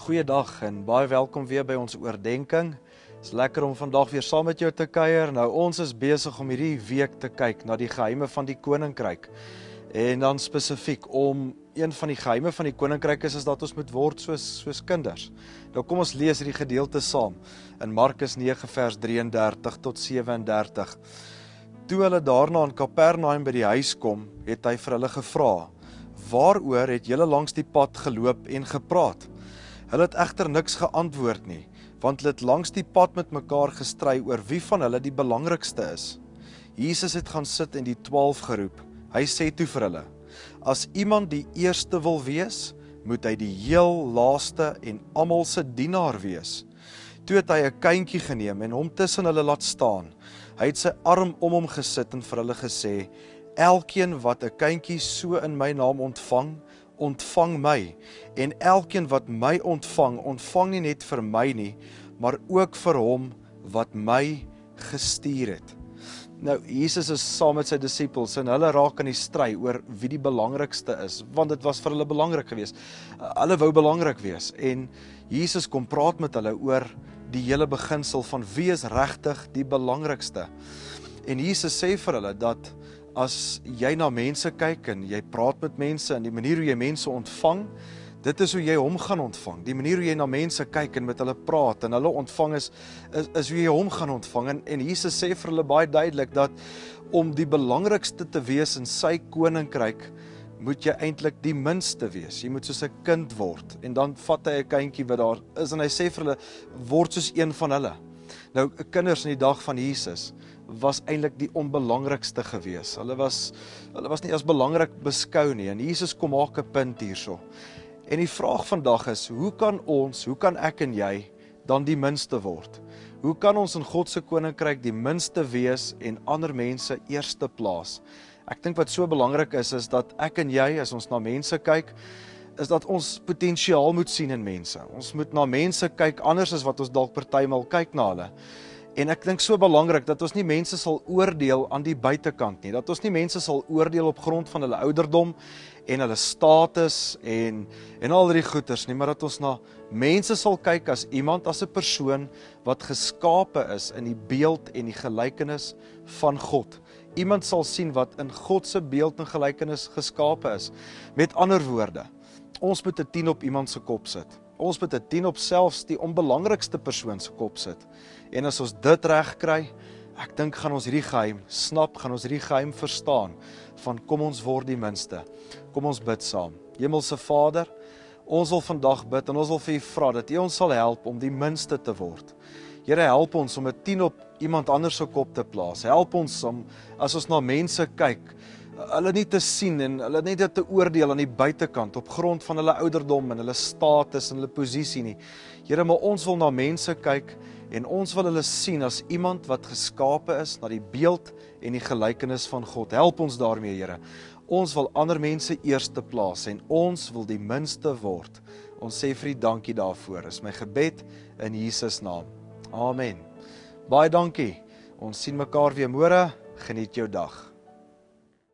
Goeiedag en baie welkom weer by ons oordenking. Het is lekker om vandag weer saam met jou te kuier. Nou, ons is besig om hierdie week te kyk na die geheime van die koninkryk. En dan spesifiek om een van die geheime van die koninkryk is dat ons moet word soos kinders. Nou kom ons lees hierdie gedeelte saam in Markus 9 vers 33 tot 37. Toe hulle daarna in Kapernaum by die huis kom, het hy vir hulle gevra: "Waaroor het julle langs die pad geloop en gepraat?" Hulle het egter niks geantwoord nie, want hulle het langs die pad met mekaar gestry oor wie van hulle die belangrikste is. Jesus het gaan sit en die 12 geroep. Hy sê toe vir hulle: "As iemand die eerste wil wees, moet hy die heel laaste en almal se dienaar wees." Toe het hy 'n kindjie geneem en hom tussen hulle laat staan. Hy het sy arm om hom gesit en vir hulle gesê: "Elkeen wat 'n kindjie so in my naam ontvang, ontvang my, en elkeen wat my ontvang, ontvang nie net vir my nie, maar ook vir hom wat my gestuur het." Nou, Jesus is saam met sy disippels en hulle raak in die stry oor wie die belangrikste is, want dit was vir hulle belangrik geweest. Hulle wou belangrik wees en Jesus kom praat met hulle oor die hele beginsel van wie is regtig die belangrikste. En Jesus sê vir hulle dat as jy na mense kyk en jy praat met mense en die manier hoe jy mense ontvang, dit is hoe jy hom gaan ontvang. Die manier hoe jy na mense kyk en met hulle praat en hulle ontvang is hoe jy hom gaan ontvang. En Jesus sê vir hulle baie duidelik dat om die belangrikste te wees in sy koninkryk, moet jy eintlik die minste wees. Jy moet soos 'n kind word. En dan vat hy 'n kindjie wat daar is en hy sê vir hulle, word soos een van hulle. Nou, kinders in die dag van Jesus was eintlik die onbelangrikste gewees. Hulle was nie as belangrik beskou nie. En Jesus kom maak 'n punt hierso. En die vraag vandag is, hoe kan ek en jy dan die minste word? Hoe kan ons in God se koninkryk die minste wees en ander mense eerste plaas? Ek dink wat so belangrik is dat ek en jy, as ons na mense kyk, is dat ons potensiaal moet sien in mense. Ons moet na mense kyk anders as wat ons dalk partymal kyk na hulle. En ek dink so belangrik dat ons nie mense sal oordeel aan die buitekant nie, dat ons nie mense sal oordeel op grond van hulle ouderdom en hulle status en al die goeders nie, maar dat ons na mense sal kyk as iemand, as 'n persoon wat geskape is in die beeld en die gelykenis van God. Iemand sal sien wat in God se beeld en gelykenis geskape is. Met ander woorde, ons moet 'n 10 op iemand se kop sit. Ons moet 'n 10 op selfs die onbelangrikste persoon se kop sit. En as ons dit reg kry, ek dink gaan ons hierdie geheim snap, gaan ons hierdie geheim verstaan, van kom ons word die minste. Kom ons bid saam. Hemelse Vader, ons wil vandag bid en ons wil vir U vra dat U ons sal help om die minste te word. Here, help ons om 'n 10 op iemand anders se kop te plaas. Help ons om, as ons na mense kyk, hulle nie te sien en hulle nie te oordeel aan die buitekant op grond van hulle ouderdom en hulle status en hulle posisie nie. Here, maar ons wil na mense kyk en ons wil hulle sien as iemand wat geskape is na die beeld en die gelykenis van God. Help ons daarmee, Here. Ons wil ander mense eerste plaas en ons wil die minste word. Ons sê vir U dankie daarvoor. Is my gebed in Jesus naam. Amen. Baie dankie. Ons sien mekaar weer môre. Geniet jou dag.